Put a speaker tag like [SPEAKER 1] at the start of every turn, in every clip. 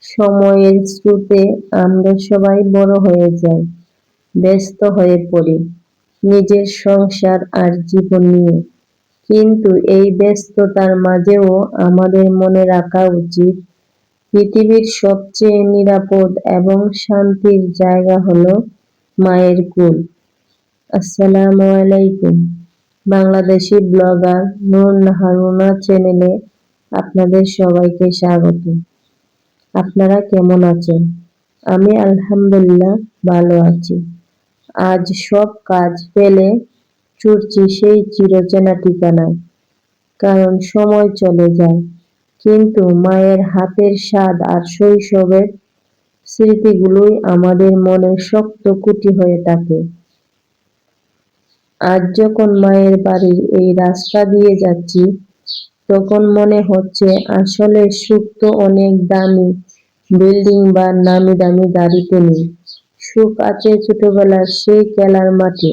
[SPEAKER 1] সময়ের স্রোতে আমরা সবাই বড় হয়ে যাই, ব্যস্ত হয়ে পড়ি নিজের সংসার আর জীবন নিয়ে। কিন্তু এই ব্যস্ততার মাঝেও আমাদের মনে রাখা উচিত, পৃথিবীর সবচেয়ে নিরাপদ এবং শান্তির জায়গা হলো মায়ের কোল। আসসালামু আলাইকুম। বাংলাদেশি ব্লগার নূর হারুনা চ্যানেলে আপনাদের সবাইকে স্বাগত। আপনারা কেমন আছেন? আমি আলহামদুলিল্লাহ ভালো আছি। আজ সব কাজ ফেলে ছুটছি সেই চিরচেনা ঠিকানায়। কারণ সময় চলে যায়, কিন্তু মায়ের হাতের স্বাদ আর শৈশবের স্মৃতিগুলোই আমাদের মনে শক্ত খুঁটি হয়ে থাকে। আজ যখন মায়ের বাড়ির এই রাস্তা দিয়ে যাচ্ছি, তখন মনে হচ্ছে আসলে সুখ তো অনেক দামি বিল্ডিং বা নামি দামি গাড়িতে নেই। সুখ আছে ছোটবেলার সেই খেলার মাঠে,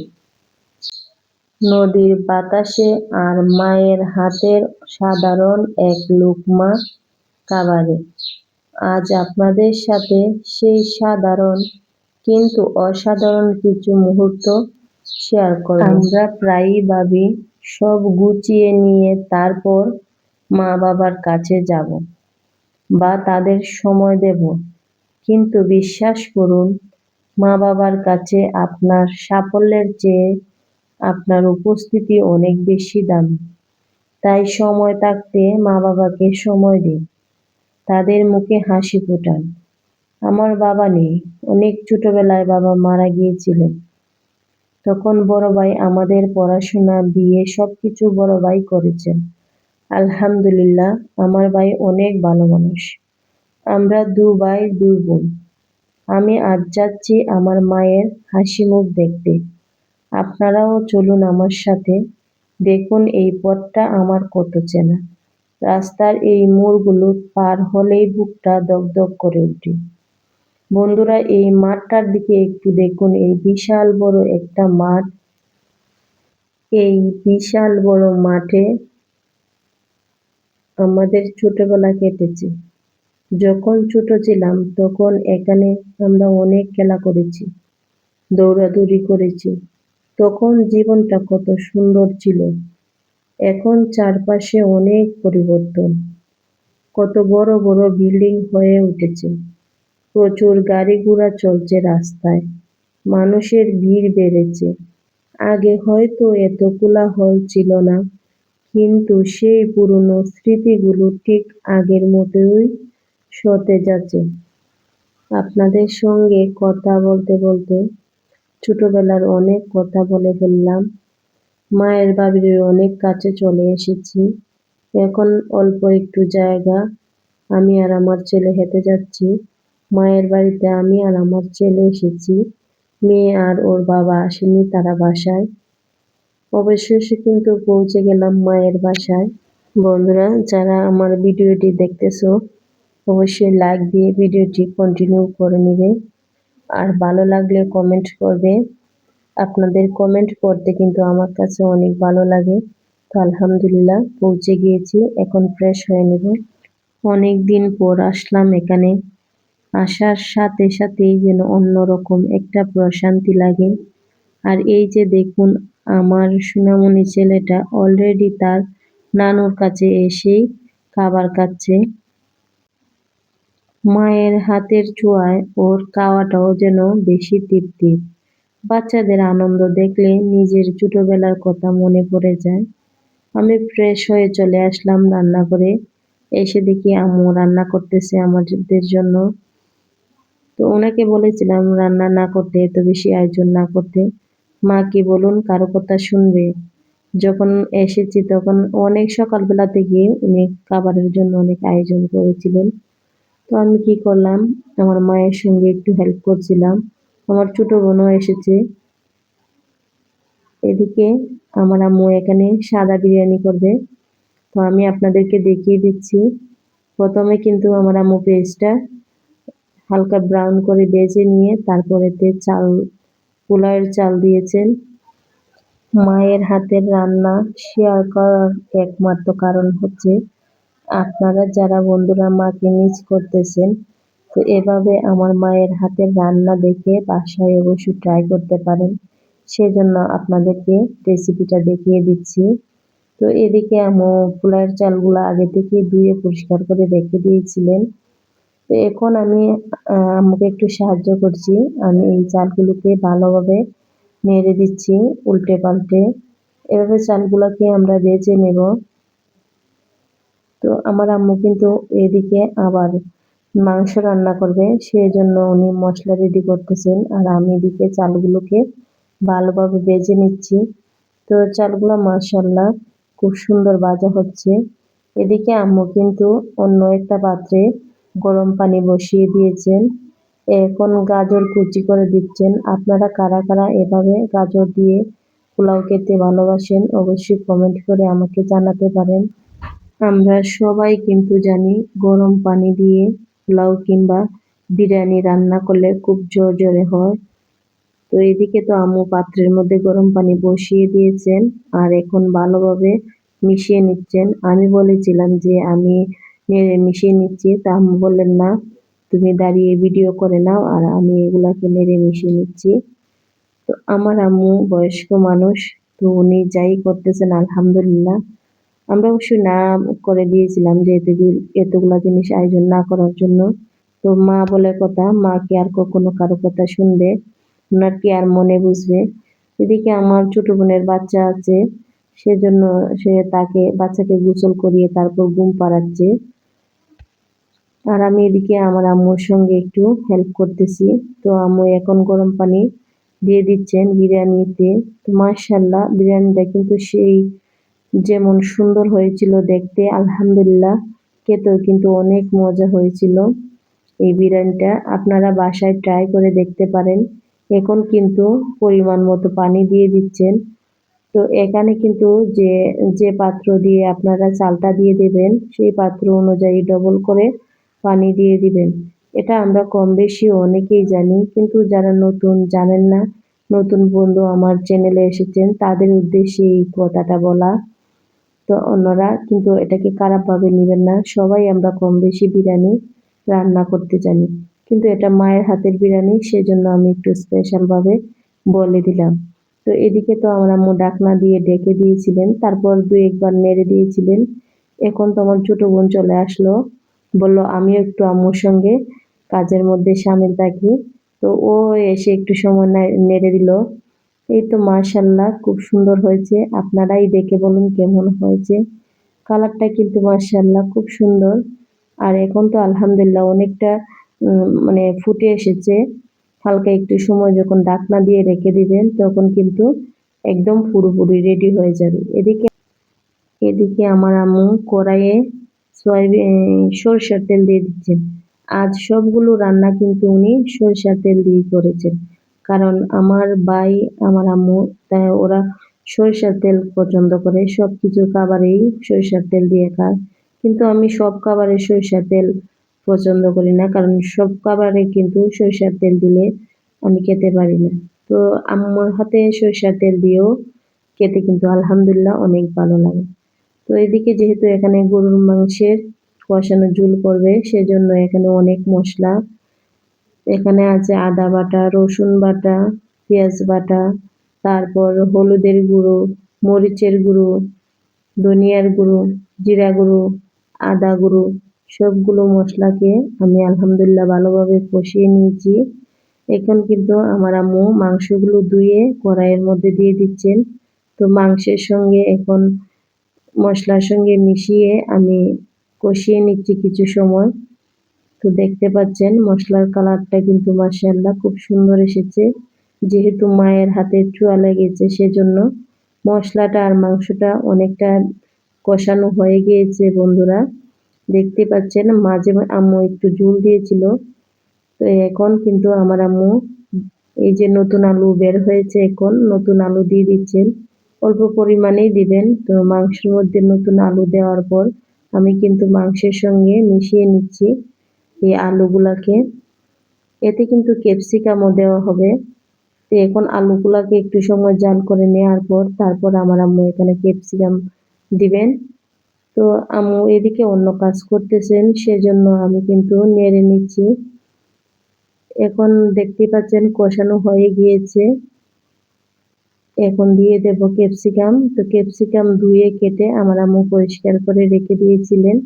[SPEAKER 1] নদীর বাতাসে আর মায়ের হাতের সাধারণ এক লুকমা খাবারে। আজ আপনাদের সাথে সেই সাধারণ কিন্তু অসাধারণ কিছু মুহূর্ত শেয়ার করব। আমরা প্রায়ই ভাবি সব গুছিয়ে নিয়ে তারপর মা বাবার কাছে যাব বা তাদের সময় দেব, কিন্তু বিশ্বাস করুন, মা বাবার কাছে আপনার সাফল্যের চেয়ে আপনার উপস্থিতি অনেক বেশি দামি। তাই সময় থাকতে মা বাবাকে সময় দিন, তাদের মুখে হাসি ফোটান। আমার বাবা নেই, অনেক ছোটবেলায় বাবা মারা গিয়েছিলেন। তখন বড় ভাই আমাদের পড়াশোনা, বিয়ে সবকিছু বড় ভাই করেছেন। আলহামদুলিল্লাহ, আমার ভাই অনেক ভালো মানুষ। আমরা 2 ভাই 2 বোন। আমি আজ যাচ্ছি আমার মায়ের হাসি মুখ দেখতে। আপনারাও চলুন আমার সাথে, দেখুন এই পথটা আমার কত চেনা। রাস্তার এই মোড়গুলো পার হলেই বুকটা দগদগ করে ওঠে। বন্ধুরা, এই মাঠটার দিকে একটু দেখুন, এই বিশাল বড় একটা মাঠ। এই বিশাল বড় মাঠে আমাদের ছোটবেলা কেটেছে। যখন ছোট ছিলাম তখন এখানে আমরা অনেক খেলা করেছি, দৌড়াদৌড়ি করেছি। তখন জীবনটা কত সুন্দর ছিল। এখন চারপাশে অনেক পরিবর্তন, কত বড় বড় বিল্ডিং হয়ে উঠেছে, প্রচুর গাড়ি ঘোড়া চলছে রাস্তায়, মানুষের ভিড় বেড়েছে। আগে হয়তো এত কোলাহল ছিল না, কিন্তু সেই পুরনো স্মৃতিগুলো ঠিক আগের মতোই সতেজ আছে। আপনাদের সঙ্গে কথা বলতে বলতে ছোটবেলার অনেক কথা বলে ফেললাম। মায়ের বাড়ির অনেক কাছে চলে এসেছি। এখন অল্প একটু জায়গা, আমি আর আমার ছেলে হেঁটে যাচ্ছি। মায়ের বাড়িতে আমি আর আমার ছেলে এসেছি। মেয়ে আর ওর বাবা আসেনি, তারা বাসায়। অবশেষে কিন্তু পৌঁছে গেলাম মায়ের বাসায়। বন্ধুরা, যারা আমার ভিডিওটি দেখতেছো, অবশ্যই লাইক দিয়ে ভিডিওটি কন্টিনিউ করে নেবে। আর ভালো লাগলে কমেন্ট করবে। আপনাদের কমেন্ট পড়তে কিন্তু আমার কাছে অনেক ভালো লাগে। তো আলহামদুলিল্লাহ পৌঁছে গিয়েছি, এখন ফ্রেশ হয়ে নেব। অনেক দিন পর আসলাম এখানে। আসার সাথে সাথেই যেন অন্যরকম একটা প্রশান্তি লাগে। আর এই যে দেখুন, আমার সোনামণি ছেলেটা অলরেডি তার নানুর কাছে এসেই খাবার খাচ্ছে। মায়ের হাতের ছোঁয়ায় ওর খাওয়াটাও যেন বেশি তৃপ্তির। বাচ্চাদের আনন্দ দেখলে নিজের ছোটবেলার কথা মনে পড়ে যায়। আমি ফ্রেশ হয়ে চলে আসলাম রান্নাঘরে। এসে দেখি আম্মু রান্না করতেছে আমাদের জন্য। তো ওনাকে বলেছিলাম রান্না না করতে, এত বেশি আয়োজন না করতে। মা কি বলুন, কারো কথা শুনবে? যখন এসেছি তখন অনেক সকালবেলা থেকে উনি খাবারের জন্য অনেক আয়োজন করেছিলেন। তো আমি কি করলাম, আমার মায়ের সঙ্গে একটু হেল্প করছিলাম। আমার ছোট বোনও এসেছে। এদিকে আমার আম্মু এখানে সাদা বিরিয়ানি করবে। তো আমি আপনাদেরকে দেখিয়ে দিচ্ছি। প্রথমে কিন্তু আমার আম্মু পেঁয়াজটা হালকা ব্রাউন করে ভেজে নিয়ে তারপরেতে পোলাওয়ের চাল দিয়েছেন। মায়ের হাতের রান্না শেয়ার করার একমাত্র কারণ হচ্ছে, আপনারা যারা বন্ধুরা মাকে মিস করতেছেন, তো এভাবে আমার মায়ের হাতের রান্না দেখে বাসায় অবশ্যই ট্রাই করতে পারেন। সেজন্য আপনাদেরকে রেসিপিটা দেখিয়ে দিচ্ছি। তো এদিকে আম্মু পোলাওয়ের চালগুলা আগে থেকেই ধুয়ে পরিষ্কার করে রেখে দিয়েছিলেন। তো এখন আমি আম্মুকে একটু সাহায্য করছি। আমি এই চালগুলোকে ভালোভাবে নেড়ে দিচ্ছি উল্টে-পাল্টে। এভাবে চালগুলাকে আমরা ভেজে নেব। তো আমার আম্মু কিন্তু এদিকে আবার মাংস রান্না করবে, সেজন্য উনি মশলা রেডি করতেছেন। আর আমি এদিকে চালগুলোকে ভালোভাবে ভেজে নিচ্ছি। তো চালগুলো মাশাআল্লাহ খুব সুন্দর ভাজা হচ্ছে। এদিকে আম্মু কিন্তু অন্য একটা পাত্রে গরম পানি বসিয়ে দিয়েছেন। এখন গাজর কুচি করে দিচ্ছেন। আপনারা কারা কারা এভাবে গাজর দিয়ে পোলাও খেতে ভালোবাসেন অবশ্যই কমেন্ট করে আমাকে জানাতে পারেন। আমরা সবাই কিন্তু জানি গরম পানি দিয়ে পোলাও কিংবা বিরিয়ানি রান্না করলে খুব ঝরঝরে হয়। তো এদিকে তো আম্মু পাত্রের মধ্যে গরম পানি বসিয়ে দিয়েছেন আর এখন ভালোভাবে মিশিয়ে নিচ্ছেন। আমি বলেছিলাম যে আমি নেড়ে মিশিয়ে নিচ্ছি, তা আম্মু বললেন না, তুমি দাঁড়িয়ে ভিডিও করে নাও আর আমি এগুলাকে নেড়ে মিশিয়ে নিচ্ছি। তো আমার আম্মু বয়স্ক মানুষ, তো উনি যাই করতেছেন আলহামদুলিল্লাহ। আমরা অবশ্যই না করে দিয়েছিলাম যে এতগুলা জিনিস আয়োজন না করার জন্য। তো মা বলে কথা, মা কি আর কখনো কারো কথা শুনবে? উনার কি আর মনে বুঝবে? এদিকে আমার ছোট বোনের বাচ্চা আছে, সেজন্য সে বাচ্চাকে গোসল করিয়ে তারপর ঘুম পাড়াচ্ছে। আর আমি এদিকে আমার আম্মুর সঙ্গে একটু হেল্প করতেছি। তো আম্মু এখন গরম পানি দিয়ে দিচ্ছেন বিরিয়ানিতে। তো মাশাআল্লাহ বিরিয়ানিটা কিন্তু সেই যেমন সুন্দর হয়েছিল দেখতে, আলহামদুলিল্লাহ খেতেও কিন্তু অনেক মজা হয়েছিল। এই বিরিয়ানিটা আপনারা বাসায় ট্রাই করে দেখতে পারেন। এখন কিন্তু পরিমাণ মতো পানি দিয়ে দিচ্ছেন। তো এখানে কিন্তু যে যে পাত্র দিয়ে আপনারা চালটা দিয়ে দেবেন সেই পাত্র অনুযায়ী ডবল করে পানি দিয়ে দিবেন। এটা আমরা কম বেশি অনেকেই জানি, কিন্তু যারা নতুন জানেন না, নতুন বন্ধু আমার চ্যানেলে এসেছেন তাদের উদ্দেশ্যে এই কথাটা বলা। তো অন্যরা কিন্তু এটাকে খারাপভাবে নিবেন না। সবাই আমরা কম বেশি বিরিয়ানি রান্না করতে জানি। কিন্তু এটা মায়ের হাতের বিরিয়ানি, সেজন্য আমি একটু স্পেশালভাবে বলে দিলাম। তো এদিকে তো আমার আম্মু ঢাকনা দিয়ে ঢেকে দিয়েছিলেন। তারপর ২-১ বার নেড়ে দিয়েছিলেন। এখন তো আমার ছোট বোন চলে আসলো। বলল আমিও একটু আম্মুর সঙ্গে কাজের মধ্যে শামিল থাকি। তো ও এসে একটু সময় নেড়ে দিল। এই তো মাশাআল্লাহ খুব সুন্দর হয়েছে। আপনারাই দেখে বলুন কেমন হয়েছে। কালারটা কিন্তু মাশাআল্লাহ খুব সুন্দর। আর এখন তো আলহামদুলিল্লাহ অনেকটা মানে ফুটে এসেছে। হালকা একটু সময় যখন ঢাকনা দিয়ে রেখে দিবেন তখন কিন্তু একদম পুরোপুরি রেডি হয়ে যাবে। এদিকে আমার আম্মু কড়াইয়ে সরিষার তেল দিয়ে দিচ্ছেন। আজ সবগুলো রান্না কিন্তু উনি সরিষার তেল দিয়েই করেছেন। কারণ আমার ভাই, আমার আম্মু, তাই ওরা সরিষার তেল পছন্দ করে। সবকিছু খাবারেই সরিষার তেল দিয়ে খায়। কিন্তু আমি সব খাবারে সরিষার তেল পছন্দ করি না। কারণ সব খাবারে কিন্তু সরিষার তেল দিলে আমি খেতে পারি না। তো আম্মুর হাতে সরিষার তেল দিয়েও খেতে কিন্তু আলহামদুলিল্লাহ অনেক ভালো লাগে। তো এদিকে যেহেতু এখানে গরুর মাংসের কষানো ঝোল করবে, সেজন্য এখানে অনেক মশলা। এখানে আছে আদা বাটা, রসুন বাটা, পেঁয়াজ বাটা, তারপর হলুদের গুঁড়ো, মরিচের গুঁড়ো, ধনিয়ার গুঁড়ো, জিরা গুঁড়ো, আদা গুঁড়ো, সবগুলো মশলাকে আমি আলহামদুলিল্লাহ ভালোভাবে কষিয়ে নিয়েছি। এখন কিন্তু আমার আম্মু মাংসগুলো ধুয়ে কড়াইয়ের মধ্যে দিয়ে দিচ্ছেন। তো মাংসের সঙ্গে এখন মশলার সঙ্গে মিশিয়ে আমি কষিয়ে নিচ্ছি কিছু সময়। তো দেখতে পাচ্ছেন মশলার কালারটা কিন্তু মাশাআল্লাহ খুব সুন্দর এসেছে। যেহেতু মায়ের হাতের ছোঁয়া লেগেছে সেজন্য মশলাটা আর মাংসটা অনেকটা কষানো হয়ে গিয়েছে বন্ধুরা। দেখতে পাচ্ছেন মাঝে আম্মু একটু ঝোল দিয়েছিল। তো এখন কিন্তু আমার আম্মু এই যে নতুন আলু বের হয়েছে, এখন নতুন আলু দিয়ে দিচ্ছেন। অল্প পরিমাণেই দিবেন। তো মাংসের মধ্যে নতুন আলু দেওয়ার পর আমি কিন্তু মাংসের সঙ্গে মিশিয়ে নিচ্ছি এই আলুগুলাকে। এতে কিন্তু ক্যাপসিকামও দেওয়া হবে। তো এখন আলুগুলাকে একটু সময় জাল করে নেওয়ার পর তারপর আমার আম্মু এখানে ক্যাপসিকাম দিবেন। তো আম্মু এদিকে অন্য কাজ করতেছেন, সেজন্য আমি কিন্তু নেড়ে নিচ্ছি। এখন দেখতে পাচ্ছেন কষানো হয়ে গিয়েছে। এখন দিয়ে দেব ক্যাপসিকাম। তো ক্যাপসিকাম ধুয়ে কেটে আমার আম্মু পরিষ্কার করে রেখে দিয়েছিলেন।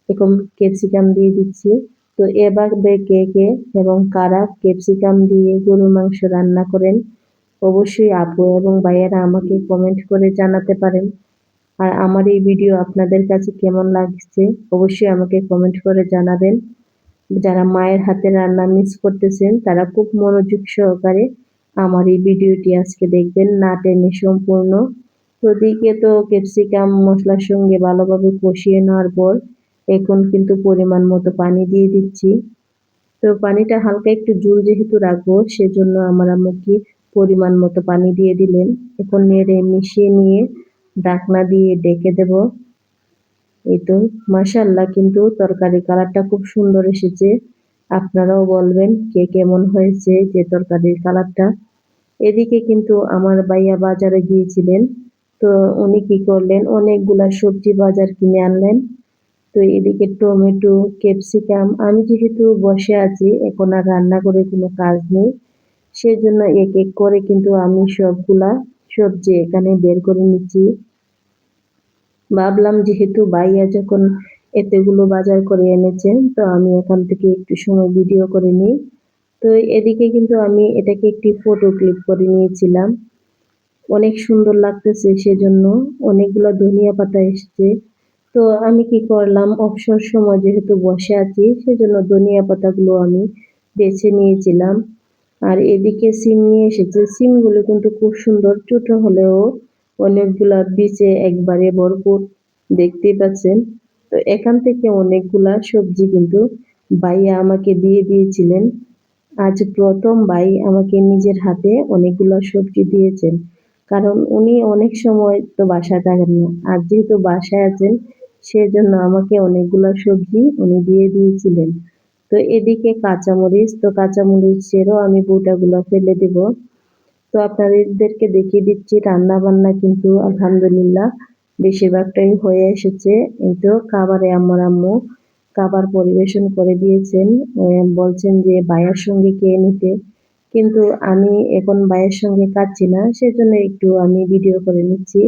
[SPEAKER 1] এখন ক্যাপসিকাম দিয়ে দিচ্ছি। তো এভাবে কে কে এবং কারা ক্যাপসিকাম দিয়ে গরুর মাংস রান্না করেন অবশ্যই আপু এবং ভাইয়েরা আমাকে কমেন্ট করে জানাতে পারেন। আর আমার এই ভিডিও আপনাদের কাছে কেমন লাগছে অবশ্যই আমাকে কমেন্ট করে জানাবেন। যারা মায়ের হাতের রান্না মিস করতেছেন তারা খুব মনোযোগ সহকারে আমার এই ভিডিওটি আজকে দেখবেন, না টেনে সম্পূর্ণ। তো ওদিকে তো ক্যাপসিকাম মশলার সঙ্গে ভালোভাবে কষিয়ে নেওয়ার পর এখন কিন্তু পরিমাণ মতো পানি দিয়ে দিচ্ছি। তো পানিটা হালকা একটু ঝোল যেহেতু রাখবো সেজন্য আমার আম্মু কি পরিমাণ মতো পানি দিয়ে দিলেন। এখন নেড়ে মিশিয়ে নিয়ে ঢাকনা দিয়ে ডেকে দেব। এই তো মাশাআল্লাহ, কিন্তু তরকারির কালারটা খুব সুন্দর এসেছে। আপনারাও বলবেন কে কেমন হয়েছে যে তরকারির কালারটা। এদিকে কিন্তু আমার ভাইয়া বাজারে গিয়েছিলেন। তো উনি কি করলেন, অনেকগুলা সবজি বাজার কিনে আনলেন। তো এদিকে টমেটো, ক্যাপসিকাম, আমি যেহেতু বসে আছি এখন আর রান্না করে কোনো কাজ নেই, সেজন্য এক এক করে কিন্তু আমি সবগুলা সবজি এখানে বের করে নিচ্ছি। ভাবলাম যেহেতু ভাইয়া যখন এতগুলো বাজার করে এনেছেন তো আমি এখান থেকে একটু সময় ভিডিও করে নিই। তো এদিকে কিন্তু আমি এটাকে একটি ফটো ক্লিক করে নিয়েছিলাম। অনেক সুন্দর লাগতেছে সেজন্য অনেকগুলো ধনিয়া পাতা এসছে। তো আমি কি করলাম, অবসর সময় যেহেতু বসে আছি সেজন্য ধনিয়া পাতাগুলো আমি বেছে নিয়েছিলাম। আর এদিকে সিম নিয়ে এসেছে, সিমগুলো কিন্তু খুব সুন্দর, ছোট হলেও অনেকগুলা বীজে একবারে ভরপুর, দেখতেই পাচ্ছেন। তো এখান থেকে অনেকগুলা সবজি কিন্তু ভাইয়া আমাকে দিয়ে দিয়েছিলেন। আজ প্রথম ভাই আমাকে নিজের হাতে অনেকগুলো সবজি দিয়েছেন, কারণ উনি অনেক সময় তো বাসায় থাকেন না, আর যেহেতু বাসায় আছেন সেজন্য আমাকে অনেকগুলো সবজি উনি দিয়ে দিয়েছিলেন। তো এদিকে কাঁচামরিচ, তো কাঁচামরিচেরও আমি বোটাগুলো ফেলে দেব। তো আপনাদেরকে দেখিয়ে দিচ্ছি রান্না বান্না কিন্তু আলহামদুলিল্লাহ বেশিরভাগটাই হয়ে এসেছে। এই তো খাবারে আমার আম্মু খাবার পরিবেশন করে দিয়েছেন। বলছেন যে ভাইয়ের সঙ্গে খেয়ে নিতে, কিন্তু আমি এখন ভাইয়ের সঙ্গে খাচ্ছি না সেজন্য একটু আমি ভিডিও করে নিচ্ছি।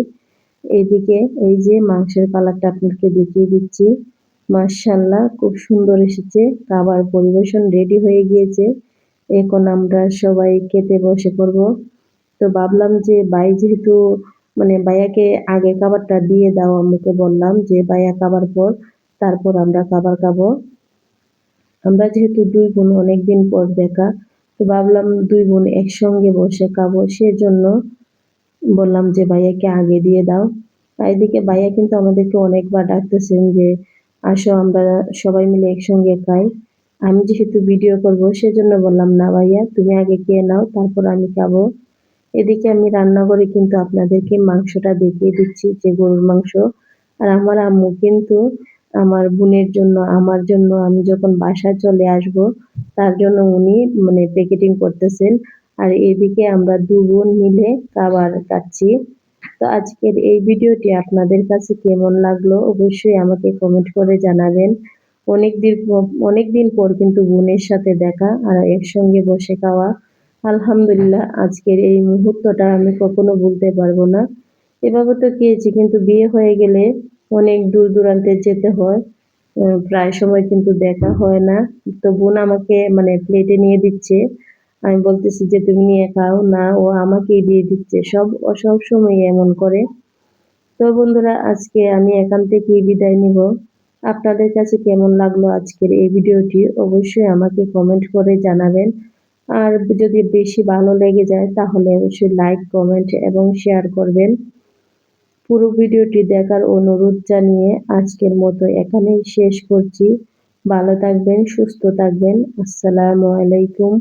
[SPEAKER 1] এইদিকে এই যে মাংসের কালারটা আপনাকে দেখিয়ে দিচ্ছি, মাশাআল্লাহ খুব সুন্দর এসেছে। খাবার পরিবেশন রেডি হয়ে গিয়েছে, এখন আমরা সবাই খেতে বসে পড়ব। তো ভাবলাম যে ভাই যেহেতু মানে ভাইয়াকে আগে খাবারটা দিয়ে দাও, আম্মুকে বললাম যে ভাইয়া খাবার পর তারপর আমরা খাবার খাবো। আমরা যেহেতু দুই বোন অনেকদিন পর দেখা, তো ভাবলাম দুই বোন একসঙ্গে বসে খাবো সেজন্য বললাম যে ভাইয়াকে আগে দিয়ে দাও। আর এদিকে ভাইয়া কিন্তু আমাদেরকে অনেকবার ডাকতেছেন যে আসো আমরা সবাই মিলে একসঙ্গে খাই। আমি যেহেতু ভিডিও করব সেজন্য বললাম না ভাইয়া তুমি আগে খেয়ে নাও তারপর আমি খাবো। এদিকে আমি রান্নাঘরে কিন্তু আপনাদেরকে মাংসটা দেখিয়ে দিচ্ছি যে গরুর মাংস। আর আমার আম্মু কিন্তু আমার বোনের জন্য আমার জন্য আমি যখন বাসায় চলে আসব তার জন্য উনি মানে প্যাকেটিং করতেছেন। আর এদিকে আমরা দু বোন মিলে খাবার খাচ্ছি। তো আজকের এই ভিডিওটি আপনাদের কাছে কেমন লাগলো অবশ্যই আমাকে কমেন্ট করে জানাবেন। অনেকদিন পর কিন্তু বোনের সাথে দেখা আর একসঙ্গে বসে খাওয়া, আলহামদুলিল্লাহ আজকের এই মুহূর্তটা আমি কখনো ভুলতে পারবো না। এভাবে তো খেয়েছি, কিন্তু বিয়ে হয়ে গেলে অনেক দূর দূরান্তে যেতে হয়, প্রায় সময় কিন্তু দেখা হয় না। তো বোন আমাকে মানে প্লেটে নিয়ে দিচ্ছে, আমি বলতেছি যে তুমি নিয়ে খাও, না ও আমাকেই দিয়ে দিচ্ছে, সব সময় এমন করে। তো বন্ধুরা আজকে আমি এখান থেকেই বিদায় নিব। আপনাদের কাছে কেমন লাগলো আজকের এই ভিডিওটি অবশ্যই আমাকে কমেন্ট করে জানাবেন। আর যদি বেশি ভালো লেগে যায় তাহলে অবশ্যই লাইক, কমেন্ট এবং শেয়ার করবেন। পুরো ভিডিওটি দেখার অনুরোধ জানিয়ে আজকের মতো এখানেই শেষ করছি। ভালো থাকবেন, সুস্থ থাকবেন। আসসালামু আলাইকুম।